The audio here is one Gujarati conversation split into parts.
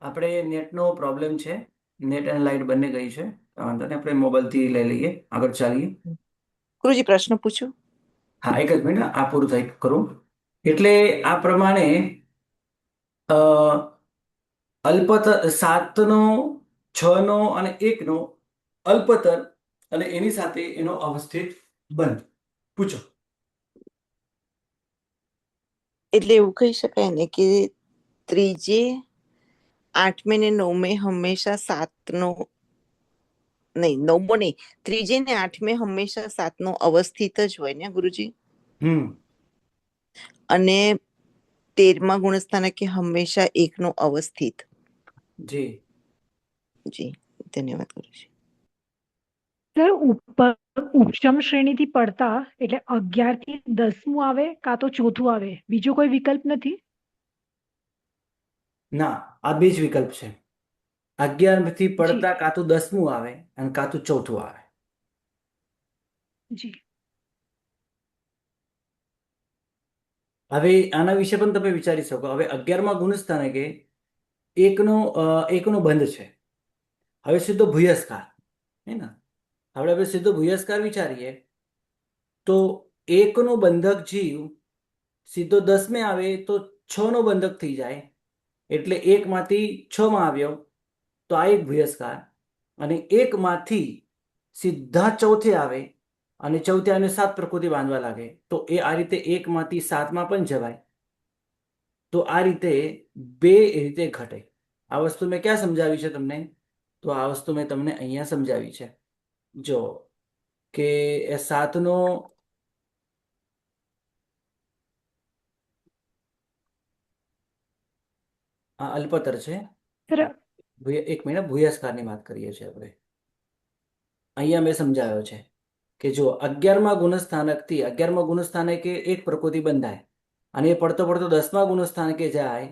આપણે નેટનો પ્રોબ્લેમ છે. નેટ અને લાઇટ બંને ગઈ છે. વાંધો નહીં, આપણે મોબાઈલથી લઈ લઈએ, આગળ ચાલીએ. ગુરુજી પ્રશ્ન પૂછું? હા, એક જ મિનિટ, આ પૂરું થાય કરું. એટલે આ પ્રમાણે અ અલ્પતર સાતનો, છનો અને એકનો અલ્પતર અને એની સાથે એનો અવસ્થિત બંધ પૂછો. એટલે એવું કહી શકાય ને કે ત્રીજે, આઠમે ને નવમે હંમેશા સાતનો, નહીં નવમો નહીં, ત્રીજે ને આઠમે હંમેશા સાતનો અવસ્થિત જ હોય ને ગુરુજી? હમ અને તેરમા ગુણસ્થાનકે હંમેશા એકનો અવસ્થિત. જી. જી, ધન્યવાદ ગુરુજી. સર, ઉપર ઉપશમ શ્રેણીથી પડતા એટલે 11 થી 10મું આવે કાં તો ચોથું આવે, બીજો કોઈ વિકલ્પ નથી? ના, આ બે જ વિકલ્પ છે. 11 થી જી પડતા કાં તો 10મું આવે અને કાં તો ચોથું આવે. જી. હવે આના વિશે પણ તમે વિચારી શકો. હવે 11મા ગુણસ્થાનકે એકનો બંધ છે. હવે સીધો ભૂયસ્કાર, હે ને? હવે સીધો ભૂયસ્કાર વિચારીએ તો એકનો બંધક જીવ સીધો 10મે આવે તો 6નો બંધક થઈ જાય, એટલે એકમાંથી 6માં આવ્યો તો આ એક ભૂયસ્કાર. અને એકમાંથી સીધા ચૌથે આવે અને ચૌથે આને 7 પ્રકૃતિ બાંધવા લાગે તો એ આ રીતે એકમાંથી 7માં પણ જવાય. તો આ રીતે બે રીતે ઘટે. આ વસ્તુ મેં ક્યાં સમજાવી છે તમને? તો આ વસ્તુ મેં તમને અહીંયા સમજાવી છે. જો કે એ 7નો આ અલ્પતર છે. સર. એક મિનિટ, ભૂયસ્કારની વાત કરીએ છીએ આપણે. અહીંયા મેં સમજાવ્યો છે કે જો 11મા ગુણસ્થાનકે એક પ્રકૃતિ બંધાય અને એ પડતો પડતો 10મા ગુણસ્થાનકે જાય.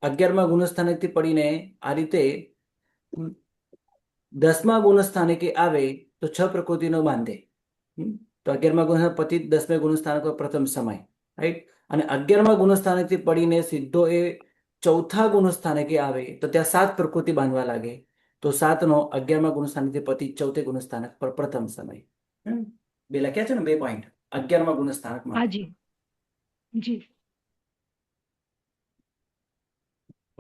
11મા ગુણસ્થાનકથી પડીને આ રીતે 10મા ગુણસ્થાનકે આવે તો 6 પ્રકૃતિનો બાંધે. તો 11મા ગુણસ્થાન પતિ 10મા ગુણસ્થાનક પ્રથમ સમય, રાઈટ. અને 11મા ગુણસ્થાનકથી પડીને સીધો એ ચોથા ગુણસ્થાનકે આવે તો ત્યાં 7 પ્રકૃતિ બાંધવા લાગે. તો 7નો 11મા ગુણસ્થાનકથી પતિ ચોથે ગુણસ્થાનક પર પ્રથમ સમય. બે લખ્યા છે ને, 2 પોઈન્ટ 11મા ગુણસ્થાનક હા માટે. જી. જી.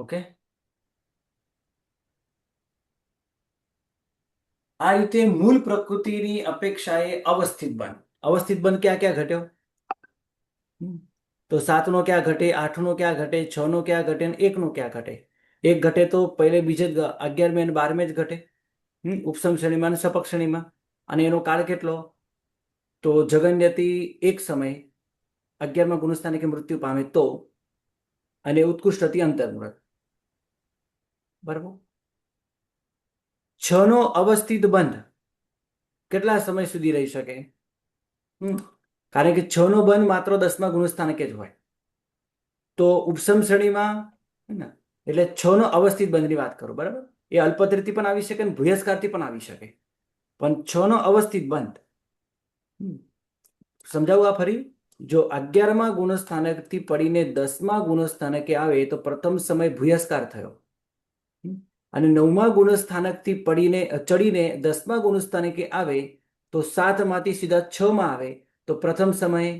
ઓકે. આ રીતે મૂળ પ્રકૃતિની અપેક્ષાએ અવસ્થિત બંધ. અવસ્થિત બંધ ક્યાં ક્યાં ઘટ્યો? તો 7નો ક્યાં ઘટે, 8નો ક્યાં ઘટે, 6નો ક્યાં ઘટે અને 1નો ક્યાં ઘટે? એક ઘટે તો પહેલે બીજે 11મે અને 12મે જ ઘટે, ઉપસમ શ્રેણીમાં અને સપક શ્રેણીમાં. અને એનો કાળ કેટલો? તો જગન્યતિ એક સમય 11મા ગુણસ્થાનકે મૃત્યુ પામે તો, અને ઉત્કૃષ્ટ હતી અંતર્મુહૂર્ત. બરાબર. 6નો અવસ્થિત બંધ કેટલા સમય સુધી રહી શકે? કારણ કે 6નો બંધ માત્ર 10મા ગુણસ્થાનકે જ હોય. તો ઉપસમ શ્રેણીમાં, એટલે 6નો અવસ્થિત બંધની વાત કરું, બરાબર. એ અલ્પતરથી પણ આવી શકે અને ભૂયસ્કારથી પણ આવી શકે, પણ 6નો અવસ્થિત બંધ સમજાવું આ ફરી. જો 11મા ગુણસ્થાનકથી પડીને 10મા ગુણસ્થાનકે આવે તો પ્રથમ સમય ભૂયસ્કાર થયો. અને 9મા ગુણસ્થાનકથી પડીને ચડીને 10મા ગુણસ્થાનકે આવે તો 7માંથી સીધા 6માં આવે તો પ્રથમ સમય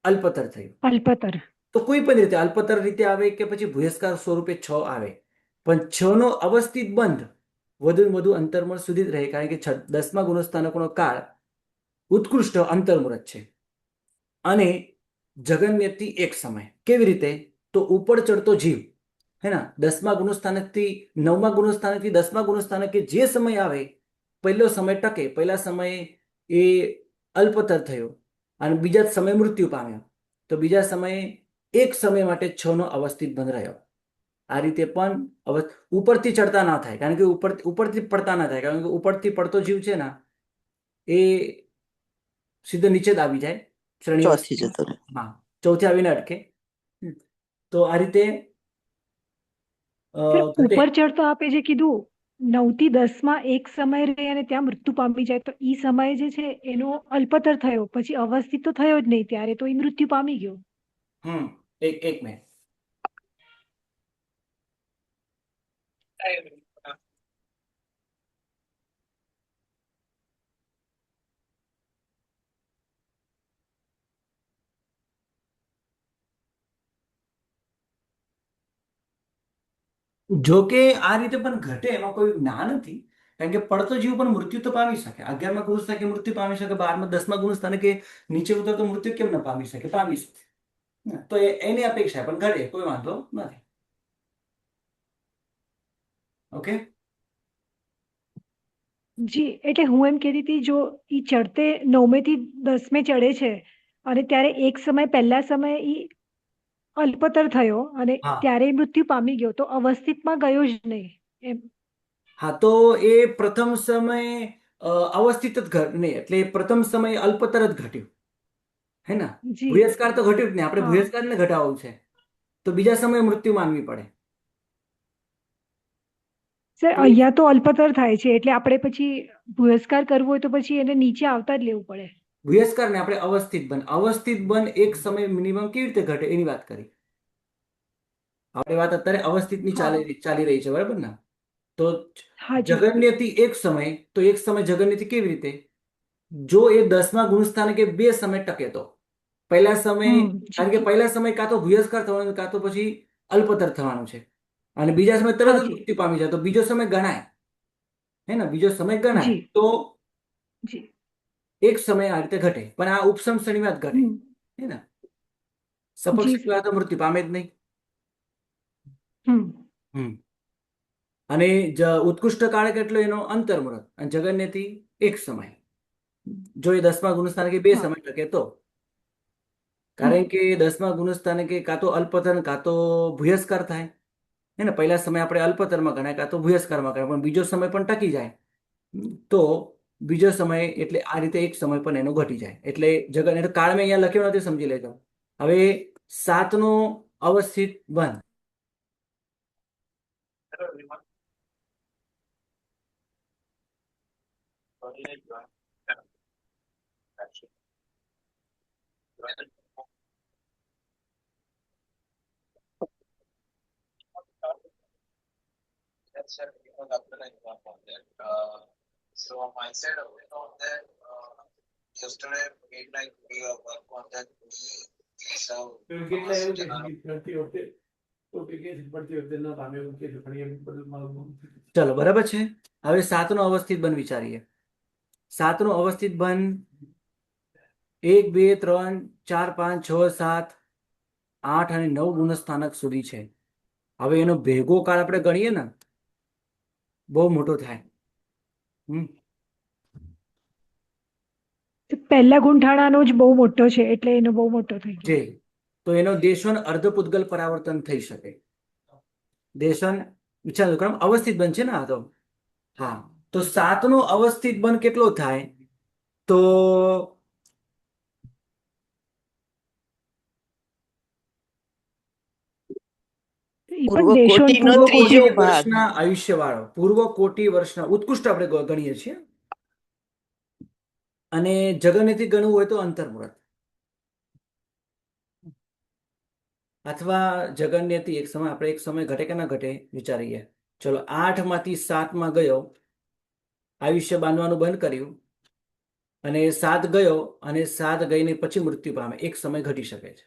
અલ્પતર થયું. અલ્પતર. તો કોઈ પણ રીતે અલ્પતર રીતે આવે કે પછી ભૂયસ્કાર સ્વરૂપે 6 આવે, પણ 6નો અવસ્થિત બંધ વધુ વધુ અંતર્મુહૂર્ત સુધી જ રહે, કારણ કે 10મા ગુણસ્થાનકનો કાળ ઉત્કૃષ્ટ અંતર્મુહૂર્ત છે. અને જગન્યતિ એક સમય. કેવી રીતે? તો ઉપર ચડતો જીવ, હે ના, 10મા ગુણસ્થાનકથી 9મા ગુણસ્થાનકથી 10મા ગુણસ્થાનકે જે સમય આવે, પહેલો સમય ટકે, પહેલા સમયે એ અલ્પતર થયો અને બીજા જ સમયે મૃત્યુ પામ્યો, તો બીજા સમયે એક સમય માટે 6નો અવસ્થિત બંધ રહ્યો. આ રીતે પણ ઉપરથી ચડતા ના થાય, કારણ કે ઉપરથી પડતા ના થાય, કારણ કે ઉપરથી પડતો જીવ છે ને એ સીધો નીચે જ આવી જાય શ્રેણીમાં. ચોથી જતો રહે. હા, ચોથે આવીને અટકે. તો આ રીતે સર, ઘટે. ઉપર ચડતો આપે જે કીધું 9 થી 10માં એક સમય રહે અને ત્યાં મૃત્યુ પામી જાય, તો ઈ સમય જે છે એનો અલ્પતર થયો, પછી અવસ્થિત તો થયો જ નહીં, ત્યારે તો એ મૃત્યુ પામી ગયો. એક મિનિટ. જો કે આ રીતે પણ ઘટે એમાં કોઈ ના નથી, કારણ કે પડતો જીવ પણ મૃત્યુ તો પામી શકે. 11મા ગુણ સ્થાને મૃત્યુ પામી શકે, 10મા ગુણ સ્થાને કે નીચે ઉતરતો મૃત્યુ કેમ ન પામી શકે? પામી શકે. તો એની અપેક્ષા પણ ઘટે, કોઈ વાંધો નથી. ઓકે. જી, એટલે હું એમ કહેતી હતી, જો ઈ ચડતે 9મે થી 10મે ચડે છે અને ત્યારે એક સમય પહેલા સમય ઈ અલ્પતર થયો અને હા ત્યારે ઈ મૃત્યુ પામી ગયો, તો અવસ્થિતમાં ગયો જ નહીં એમ. હા, તો એ પ્રથમ સમય અવસ્થિત જ નહીં, એટલે એ પ્રથમ સમય અલ્પતર જ ઘટ્યું, હે ને? જી. ભૂયસ્કાર તો ઘટ્યું જ નહીં, આપણે હા ભૂયસ્કારને ઘટાડવું છે, તો બીજા સમયે મૃત્યુ માનવી પડે. સર, તો અહીંયા તો અલ્પતર થાય છે, એટલે આપણે પછી પુરસ્કાર કરવો હોય તો પછી એને નીચે આવતા જ લેવું પડે. ભૂયસ્કારને આપણે અવસ્થિત બન એક સમય મિનિમમ કેવી રીતે ઘટે એની વાત કરી. આપણી વાત અત્યારે અવસ્થિતની હા ચાલી રહી છે, બરાબર ને? તો હાજી. જગન્યથી એક સમય, તો એક સમય જગન્યથી કેવી રીતે? જો એ 10મા ગુણસ્થાને કે બે સમય ટકે તો પહેલા સમય, જી. કારણ કે પહેલા સમય કાં તો ભૂયસ્કાર થવાનું, કાં તો પછી અલ્પતર થવાનું છે, અને બીજા સમય તરત જ હાજી. મૃત્યુ પામી જાય, તો બીજો સમય ગણાય, હે ને? બીજો સમય ગણાય. જી. તો જી. એક સમય આ રીતે ઘટે, પણ આ ઉપસમ શ્રેણીમાં જ ઘટે, હમ. હે ને? સપક્ષ જી સર. શ્રેણીમાં તો મૃત્યુ પામે જ નહીં. હમ. હમ. અને ઉત્કૃષ્ટ કાળ કેટલો એનો અંતર્મુહૂર્ત, અને જગન્યથી એક સમય. જો એ 10મા ગુણસ્થાને કે બે હા. સમય ટકે તો, હમ. કારણ કે 10મા ગુણસ્થાને કે કાં તો અલ્પતર કાં તો ભૂયસ્કાર થાય, હે ને? પહેલા સમય આપણે અલ્પતરમાં ગણાય, કાં તો ભૂયસ્કારમાં ગણાય, પણ બીજો સમય પણ ટકી જાય, તો બીજો સમય એટલે આ રીતે એક સમય પણ એનો ઘટી જાય. એટલે જગન એટલે કાળ મેં અહીંયા લખ્યો નથી, સમજી લેજો. હવે 7નો અવસ્થિત બંધ. કેટલા એવું કે પડતી વખતે પડતી વખતે ન પામે એવું કે, ચલો બરાબર છે. હવે 7નો અવસ્થિત બંધ વિચારીએ. 7નો અવસ્થિત બંધ 1 2 3 4 5 6 7 8 અને 9 ગુણસ્થાનક સુધી છે. હવે એનો ભેગો કાળ આપણે ગણીએ ને, બહુ મોટો થાય. પહેલા ગુંઠાણાનો જ બહુ મોટો છે, એટલે એનો બહુ મોટો થઈ ગયો. જે તો એનો દેશોન અર્ધપૂતગલ પરાવર્તન થઈ શકે. દેશોન વિચાર કરો, અવસ્થિત બંધ છે ને આ તો. હા, તો 7નો અવસ્થિત બંધ કેટલો થાય? તો એ પણ પૂર્વ દેશો અને કોટીનો પૂર્વ ત્રીજો કોટી. ભાગ. વર્ષના આયુષ્ય વાળો, પૂર્વ કોટી વર્ષના ઉત્કૃષ્ટ આપણે ગણીએ છીએ, અને જગન્યથી ગણવું હોય તો અંતર્મુહૂર્ત, અથવા જગન્યથી એક સમય, આપણે એક સમય ઘટે કે ના ઘટે વિચારીએ. ચલો, 8માંથી 7માં ગયો, આયુષ્ય બાંધવાનું બંધ કર્યું, અને 7 ગયો, અને 7 ગઈને પછી મૃત્યુ પામે, એક સમય ઘટી શકે છે.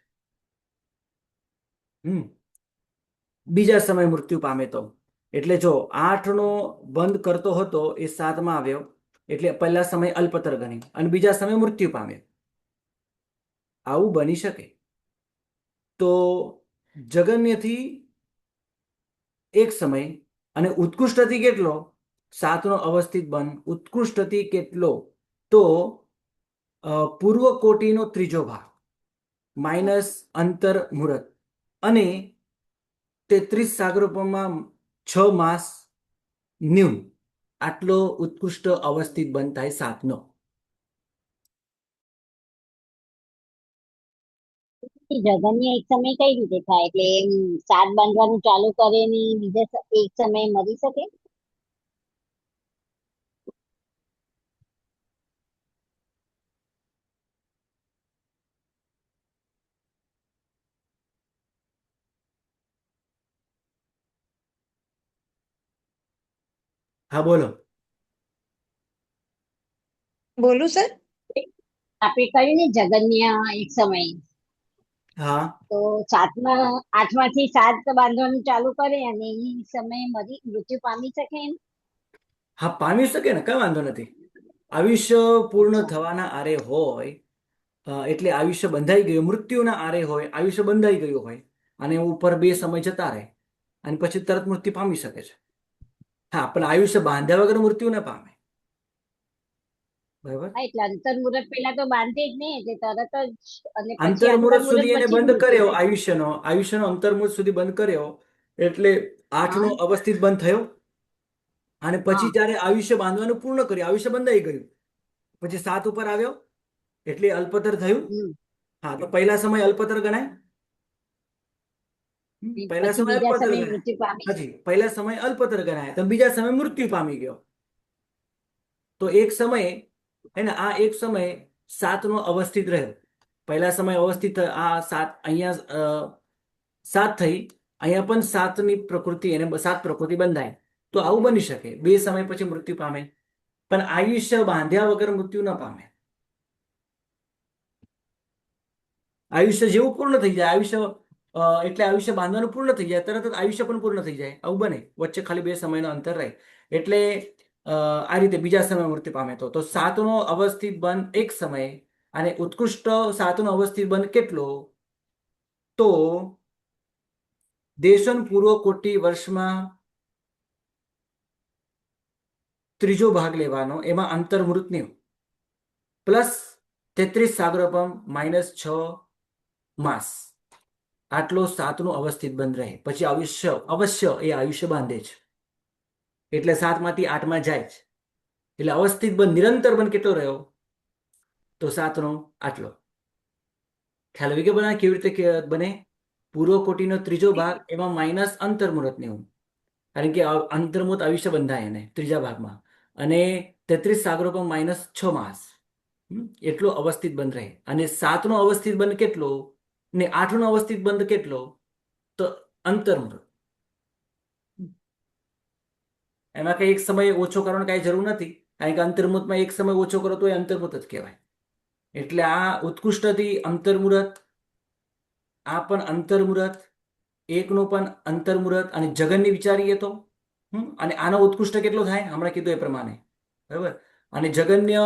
બીજા સમય મૃત્યુ પામે તો, એટલે જો 8નો બંધ કરતો હતો એ 7માં આવ્યો, એટલે પહેલા સમય અલ્પતર ગણી, અને બીજા સમય મૃત્યુ પામે. આવું બની શકે. તો જગન્યથી એક સમય, અને ઉત્કૃષ્ટથી કેટલો? 7નો અવસ્થિત બંધ ઉત્કૃષ્ટથી કેટલો? તો પૂર્વ કોટીનો ત્રીજો ભાગ માઇનસ અંતર મુહૂર્ત, અને 33 સાગરોપણમાં 6 માસ ન્યૂન, આટલો ઉત્કૃષ્ટ અવસ્થિત બંધ થાય 7નો. જગન્ય એક સમય કઈ રીતે થાય? એટલે એમ સાત બાંધવાનું ચાલુ કરે ને બીજા એક સમય મરી શકે? હા બોલો. બોલું સર? આપણે કહ્યું ને જગન્ય એક સમય, હા તો આઠમાંથી સાત બાંધવાનું ચાલુ કરે અને એ સમયે મૃત્યુ પામી શકે એમ. હા પામી શકે ને, કઈ વાંધો નથી. આયુષ્ય પૂર્ણ થવાના આરે હોય, એટલે આયુષ્ય બંધાઈ ગયું, મૃત્યુના આરે હોય, આયુષ્ય બંધાઈ ગયું હોય અને ઉપર 2 સમય જતા રહે અને પછી તરત મૃત્યુ પામી શકે છે. હા, પણ આયુષ્ય બાંધ્યા વગર મૃત્યુ ન પામે. બરાબર. હા, એટલે અંતર મુહૂર્ત પેલા તો બાંધે જ ને, એટલે તરત જ, અને પછી અંતર અંતર મુહૂર્ત મુહૂર્ત સુધી એને પછી જ બંધ મૃત્યુ કર્યો, થાય. આયુષ્યનો અંતર મુહૂર્ત સુધી બંધ કર્યો એટલે 8નો હા અવસ્થિત બંધ થયો અને પછી હા. જ્યારે આયુષ્ય બાંધવાનું પૂર્ણ કર્યું, આયુષ્ય બંધાઈ ગયું, પછી 7 ઉપર આવ્યો એટલે અલ્પતર થયું. હમ. હા, તો પહેલા સમય અલ્પતર ગણાય. પહેલા પછી સમય બીજા અલ્પતર સમયે ગણાય. મૃત્યુ પામી હાજી, પહેલા સમય અલ્પતર ગણાય તો બીજા સમય મૃત્યુ પામી ગયો. તો એક સમયે હે ને, આ એક સમયે 7નો અવસ્થિત રહ્યો. પહેલા સમય અવસ્થિત આ 7 અહીંયા 7 થઈ, અહીંયા પણ 7ની પ્રકૃતિ, એને 7 પ્રકૃતિ બંધાય. તો આવું બની શકે 2 સમય પછી મૃત્યુ પામે, પણ આયુષ્ય બાંધ્યા વગર મૃત્યુ ન પામે. આયુષ્ય જેવું પૂર્ણ થઈ જાય, એટલે આયુષ્ય બાંધવાનું પૂર્ણ થઈ જાય, તરત જ આયુષ્ય પણ પૂર્ણ થઈ જાય, આવું બને. વચ્ચે ખાલી 2 સમયનો અંતર રહે એટલે આ રીતે બીજા સમય મૃત્યુ પામે. તો 7નો અવસ્થિત બંધ એક સમય અને ઉત્કૃષ્ટ 7નો અવસ્થિત બંધ કેટલો? તો દેશન પૂર્વ કોટી વર્ષમાં ત્રીજો ભાગ લેવાનો, એમાં અંતર મૃત્યુ પ્લસ 33 સાગરોપમ -6 માસ, આટલો 7નો અવસ્થિત બંધ રહે. પછી આયુષ્ય અવશ્ય એ આયુષ્ય બાંધે છે, એટલે 7માંથી 8માં જાય છે. એટલે અવસ્થિત બંધ નિરંતર બંધ કેટલો રહ્યો? તો 7નો આટલો. ખ્યાલ આવી ગયો બધા કેવી રીતે બને? પૂર્વ કોટીનો ત્રીજો ભાગ, એમાં માઇનસ અંતર્મુહૂર્ત 90, કારણ કે અંતર્મુહૂર્ત આયુષ્ય બંધાય એને ત્રીજા ભાગમાં, અને 33 સાગરોપમ -6 માસ, એટલો અવસ્થિત બંધ રહે. અને 7નો અવસ્થિત બંધ કેટલો ને 8નો અવસ્થિત બંધ કેટલો? તો અંતર્મુહૂર્ત. એમાં કઈ એક સમય ઓછો કરવાની કઈ જરૂર નથી, કારણ કે અંતર્મુહૂર્તમાં એક સમય ઓછો કરો તો એ અંતર્મુહૂર્ત જ કહેવાય. એટલે આ ઉત્કૃષ્ટથી અંતર્મુહૂર્ત, આ પણ અંતર્મુહૂર્ત, એકનું પણ અંતર્મુહૂર્ત, અને જગનની વિચારીએ તો અને આનો ઉત્કૃષ્ટ કેટલો થાય હમણાં કીધું એ પ્રમાણે, બરાબર. અને જગન્ય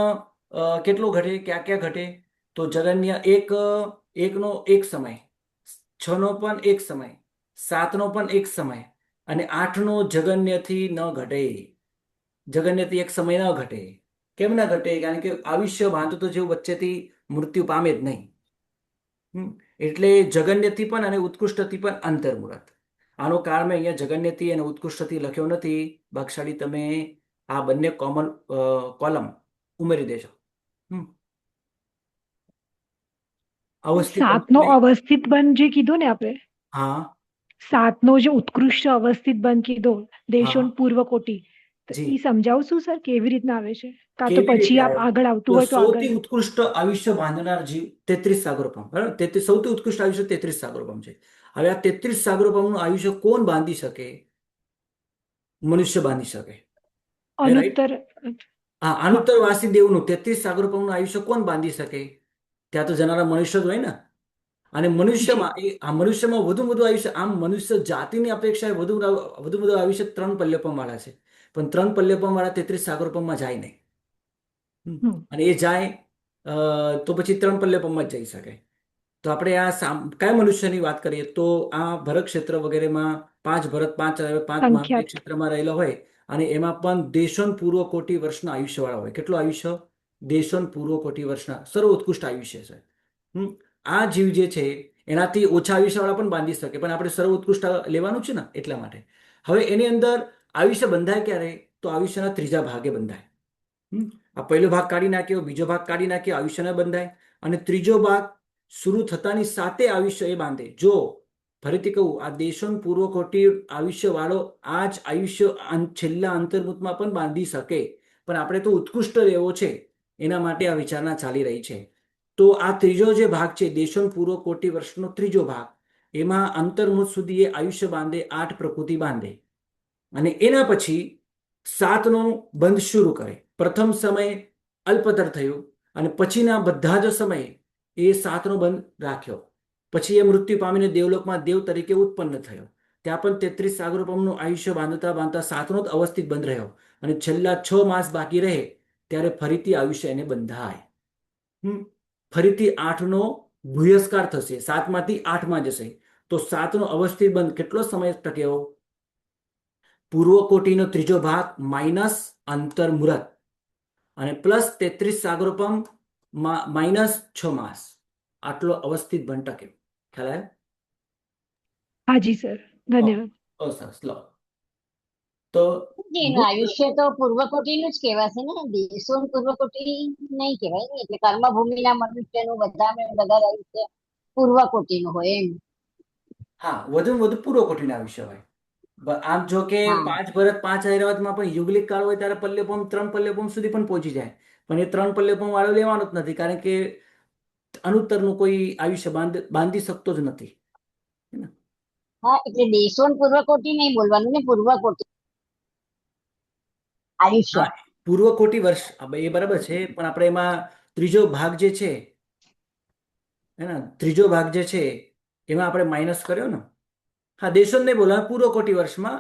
કેટલો ઘટે, ક્યાં ક્યાં ઘટે? તો જગન્ય એકનો એક સમય, 6નો પણ એક સમય, 7નો પણ એક સમય, અને 8નો જગન્યથી ન ઘટે. જગન્યથી એક સમય ન ઘટે. કેમ ના ઘટે? કારણ કે આયુષ્ય બાંધતું તો જેવું વચ્ચેથી મૃત્યુ પામે જ નહીં. એટલે જગન્યથી પણ અને ઉત્કૃષ્ટથી પણ અંતર્મુહૂર્ત. આનો કાળ મેં અહીંયા જગન્યથી અને ઉત્કૃષ્ટથી લખ્યો નથી. ભાગશાળી તમે આ બંને કોલમ ઉમેરી દેજો. અવસ્થિત 7નો અવસ્થિત બંધ જે કીધું ને આપણે, હા 7નો જે ઉત્કૃષ્ટ અવસ્થિત બંધ કીધો દેશોન હા પૂર્વ કોટી, તો જી. એ સમજાવશું સર કેવી રીતના આવે છે? કાં તો કેવી રીતે પછી આવ્યો? આગળ આવતું તો હોય તો આગળ. સૌથી ઉત્કૃષ્ટ આયુષ્ય બાંધનાર જીવ 33 સાગરોપમ, બરાબર. સૌથી ઉત્કૃષ્ટ આયુષ્ય 33 સાગરોપમ છે. હવે આ 33 સાગરોપમનું આયુષ્ય કોણ બાંધી શકે? મનુષ્ય બાંધી શકે, રાઈટ. અનુત્તર. હા, હા. અનુત્તર વાસીદેવનું 33 સાગરોપમનું આયુષ્ય કોણ બાંધી શકે? ત્યાં તો જનારા મનુષ્ય જ હોય ને. અને જી. મનુષ્યમાં વધુ વધુ આયુષ્ય, આમ મનુષ્ય જાતિની અપેક્ષાએ વધુ આયુષ્ય 3 પલ્યપમ વાળા છે, પણ 3 પલ્યપમ વાળા 33 સાગરોપમમાં જાય નહીં. અને એ જાય તો પછી 3 પલ્યપમમાં જ જઈ શકે. તો આપણે આ કયા મનુષ્યની વાત કરીએ તો આ ભરત ક્ષેત્ર વગેરેમાં 5 ભરત, 5 મહાદેવ સંખ્યાત. ક્ષેત્રમાં રહેલો હોય, અને એમાં પણ દેશોન પૂર્વ કોટી વર્ષના આયુષ્યવાળા હોય. કેટલું આયુષ્ય? દેશોન પૂર્વ કોટી વર્ષના સર્વ ઉત્કૃષ્ટ આયુષ્ય છે. આ જીવ જે છે એનાથી ઓછા આયુષ્યવાળા પણ બાંધી શકે, પણ આપણે સર્વ ઉત્કૃષ્ટ લેવાનું છે ને, એટલા માટે. હવે એની અંદર આયુષ્ય બંધાય ક્યારે? તો આયુષ્યના ત્રીજા ભાગે બંધાય. આ પહેલો ભાગ કાઢી નાખ્યો, બીજો ભાગ કાઢી નાખ્યો, આયુષ્ય ન બંધાય. અને ત્રીજો ભાગ શરૂ થતાની સાથે આયુષ્ય એ બાંધે. જો ફરીથી કહું, આ દેશોન પૂર્વ કોટી આયુષ્ય વાળો આ જ આયુષ્ય છેલ્લા અંતર્મુહૂર્તમાં પણ બાંધી શકે, પણ આપણે તો ઉત્કૃષ્ટ રહેવો છે, એના માટે આ વિચારણા ચાલી રહી છે. તો આ ત્રીજો જે ભાગ છે, દેશોન પૂર્વ કોટી વર્ષનો ત્રીજો ભાગ, એમાં અંતર્મુહૂર્ત સુધી એ આયુષ્ય બાંધે, 8 પ્રકૃતિ બાંધે. અને એના પછી સાતનો બંધ શરૂ કરે. પ્રથમ સમય અલ્પતર થયું અને પછીના બધા જ સમયે એ સાતનો બંધ રાખ્યો. પછી એ મૃત્યુ પામીને દેવલોકમાં દેવ તરીકે ઉત્પન્ન થયો. ત્યાં પણ 33 સાગરોપમનું આયુષ્ય બાંધતા બાંધતા સાતનો જ અવસ્થિત બંધ રહ્યો અને છેલ્લા 6 માસ બાકી રહે ત્યારે ફરીથી આયુષ્ય એને બંધાય. ફરીથી 8નો ભૂયસ્કાર થશે, 7માંથી 8માં જશે. તો 7નો અવસ્થિત બંધ કેટલો સમય ટક્યો? પૂર્વ કોટીનો ત્રીજો ભાગ માઇનસ અંતર્મુહૂર્ત અને પ્લસ 33 સાગરોપમ માઇનસ 6 માસ. આટલો અવસ્થિત બંધ ટક્યો. ખ્યાલ આવ્યો? હાજી સર, ધન્યવાદ. સરસ. લો તો એનું આયુષ્ય તો પૂર્વકોટીનું જ કહેવાશે ને, દેશો પૂર્વકોટી નહીં કહેવાય ને. એટલે કર્મભૂમિના મનુષ્યનું બધા આયુષ્ય પૂર્વકોટીનું હોય એમ. હા, વધુ વધુ પૂર્વ કોટીના આયુષ્ય હોય. આમ જો કે હા. 5 ભરત 5 ઐરાવતમાં પણ યુગલિક કાળ હોય ત્યારે પલ્લ્યપમ 3 પલ્લ્યપમ સુધી પણ પહોંચી જાય. પણ એ 3 પલ્લ્યપમ વાળો લેવાનો જ નથી, કારણ કે અનુત્તરનું કોઈ આયુષ્ય બાંધી શકતો જ નથી. હા, એટલે દેશો પૂર્વકોટી નહીં બોલવાનું ને, પૂર્વકોટી આયુષ્ય. હા, પૂર્વ કોટી વર્ષ એ બરાબર છે, પણ આપણે એમાં ત્રીજો ભાગ જે છે, હે ને, ત્રીજો ભાગ જે છે એમાં આપણે માઇનસ કર્યો ને. હા, દેશો નહીં બોલવાનું, પૂર્વ કોટી વર્ષમાં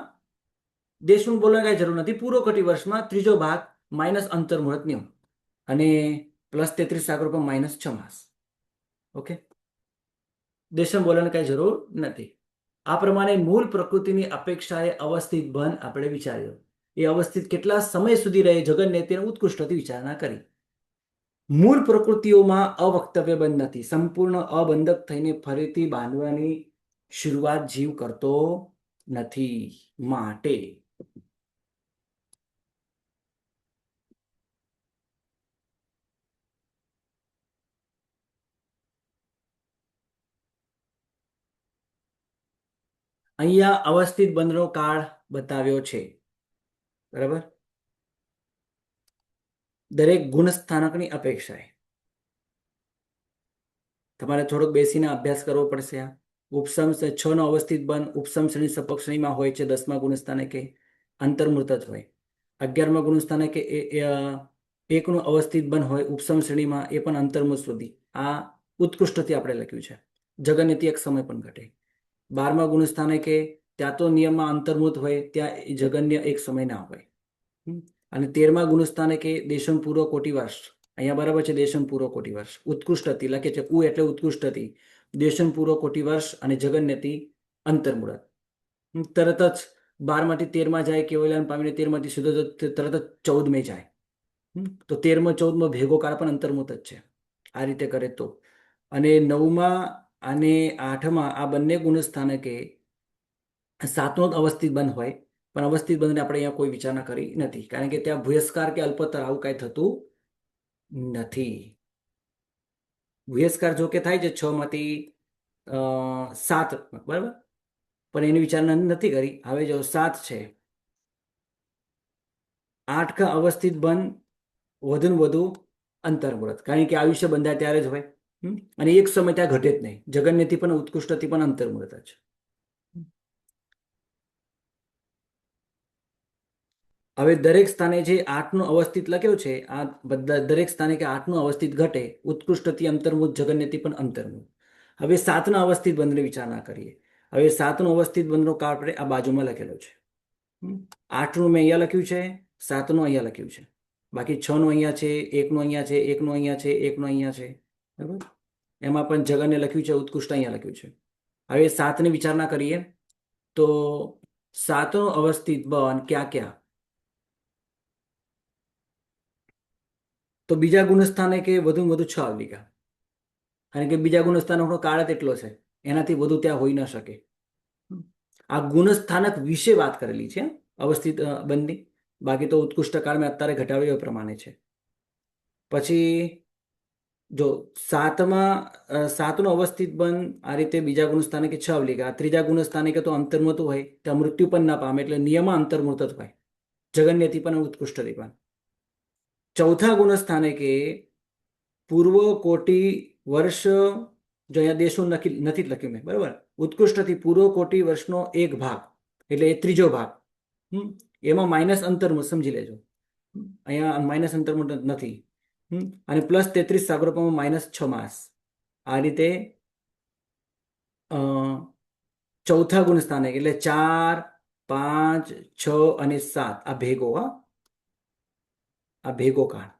દેશનું બોલવાની કઈ જરૂર નથી. પૂર્વ કોટી વર્ષમાં ત્રીજો ભાગ માઇનસ અંતર્મુહૂર્ત નિયમ અને પ્લસ 33 સાગરોપમ માઇનસ 6 માસ. ઓકે, દેશમ બોલવાની કઈ જરૂર નથી. આ પ્રમાણે મૂળ પ્રકૃતિની અપેક્ષાએ અવસ્થિત બંધ આપણે વિચાર્યો. એ અવસ્થિત કેટલા સમય સુધી રહે જગન્નેતે ઉત્કૃષ્ટથી વિચારણા કરી. મૂળ પ્રકૃતિઓમાં અવક્તવ્ય બંધ નથી. સંપૂર્ણ અબંધક થઈને ફરીથી બાંધવાની શરૂઆત જીવ કરતો નથી. માટે અહીંયા અવસ્થિત બંધનો કાળ બતાવ્યો છે. બરાબર? દરેક ગુણ સ્થાનકની અપેક્ષાએ તમારે થોડોક બેસીને અભ્યાસ કરવો પડશે. આ ઉપસમ 6 નો અવસ્થિત બંધ ઉપસમ શ્રેણી સપક્ષ શ્રેણીમાં હોય છે. 10મા ગુણસ્થાને કે અંતર્મુહૂર્ત જ હોય. 11મા ગુણસ્થાને કે 1નું અવસ્થિત બંધ હોય ઉપસમ શ્રેણીમાં, એ પણ અંતર્મુહૂર્ત સુધી. આ ઉત્કૃષ્ટથી આપણે લખ્યું છે. જગન્યથી એક સમય પણ ઘટે. 12મા ગુણસ્થાને કે ત્યાં તો નિયમમાં અંતર્મુહૂર્ત હોય, ત્યાં જગન્ય એક સમય ના હોય. અને 13મા ગુણસ્થાને કે દેશમ પૂર્વ કોટી વર્ષ, અહીંયા બરાબર છે દેશમ પૂર્વ કોટી વર્ષ. ઉત્કૃષ્ટથી લખે છે, ઉ એટલે ઉત્કૃષ્ટથી, દેશમ પૂર્વ કોટી વર્ષ અને જગન્યથી અંતર્મુહૂર્ત. તરત જ 12માંથી 13માં જાય, કેવલ્યાન પામીને 13માંથી સીધો તરત જ 14મે જાય. તો 13માં 14માં ભેગો કાળ પણ અંતર્મુહૂર્ત જ છે. આ રીતે કરે તો. અને 9મા અને 8મા આ બંને ગુણસ્થાનકે 7નો જ અવસ્થિત બંધ હોય, પણ અવસ્થિત બંધને આપણે અહીંયા કોઈ વિચારણા કરી નથી, કારણ કે ત્યાં ભૂયસ્કાર કે અલ્પતર આવું કાંઈ થતું નથી. ભૂયસ્કાર જો કે થાય છે 6માંથી 7, બરાબર, પણ એની વિચારણા નથી કરી. હવે જો 7 છે, 8 કા અવસ્થિત બંધ વધુ ને વધુ અંતર્મુહૂર્ત, કારણ કે આયુષ્ય બંધાય ત્યારે જ હોય. અને એક સમય ત્યાં ઘટે જ નહીં. જગન્યથી પણ ઉત્કૃષ્ટથી પણ અંતર્મુહૂર્ત જ. હવે દરેક સ્થાને જે 8નું અવસ્થિત લખ્યો છે, આ બધા દરેક સ્થાને કે 8નું અવસ્થિત ઘટે, ઉત્કૃષ્ટથી અંતર્મુહૂર્ત, જગન્યથી પણ અંતર્મુહૂર્ત. હવે 7ના અવસ્થિત બંધની વિચારણા કરીએ. હવે 7નું અવસ્થિત બંધનો કાળ આપણે આ બાજુમાં લખેલો છે. 8નું મેં અહીંયા લખ્યું છે, 7નું અહીંયા લખ્યું છે, બાકી 6નું અહીંયા છે, 1નું અહીંયા છે, 1નું અહીંયા છે, 1નું અહીંયા છે. બરાબર? એમાં પણ જગન્ય લખ્યું છે, ઉત્કૃષ્ટ અહીંયા લખ્યું છે. હવે 7ની વિચારણા કરીએ તો 7નું અવસ્થિત બંધ ક્યાં ક્યાં? તો બીજા ગુણસ્થાને કે વધુ વધુ 6 આવલિકા, કારણ કે બીજા ગુણસ્થાનકનો કાળ જ એટલો છે, એનાથી વધુ ત્યાં હોઈ ન શકે. આ ગુણસ્થાનક વિશે વાત કરેલી છે અવસ્થિત બંધની, બાકી તો ઉત્કૃષ્ટ કાળ મેં અત્યારે ઘટાડ્યો એ પ્રમાણે છે. પછી જો 7નો અવસ્થિત બંધ આ રીતે બીજા ગુણસ્થાને કે 6 આવલિકા, ત્રીજા ગુણસ્થાને કે તો અંતર્મુહૂર્ત હોય, ત્યાં મૃત્યુ પણ ના પામે, એટલે નિયમમાં અંતર્મુહૂર્ત જ હોય, જગન્યથી પણ ઉત્કૃષ્ટથી પણ. ચોથા ગુણસ્થાને કે પૂર્વ કોટી વર્ષ, જો અહીંયા દેશો નથી લખ્યું મેં, બરાબર, ઉત્કૃષ્ટથી પૂર્વ કોટી વર્ષનો એક ભાગ, એટલે એ ત્રીજો ભાગ, એમાં માઇનસ અંતર્મુખ સમજી લેજો. અહીંયા માઇનસ અંતર્મુખ નથી. અને +33 સાગરોપામાં -6 માસ. આ રીતે ચોથા ગુણ સ્થાને એટલે 4, 5, 6 અને 7 આ ભેગો, આ ભેગો કાળ.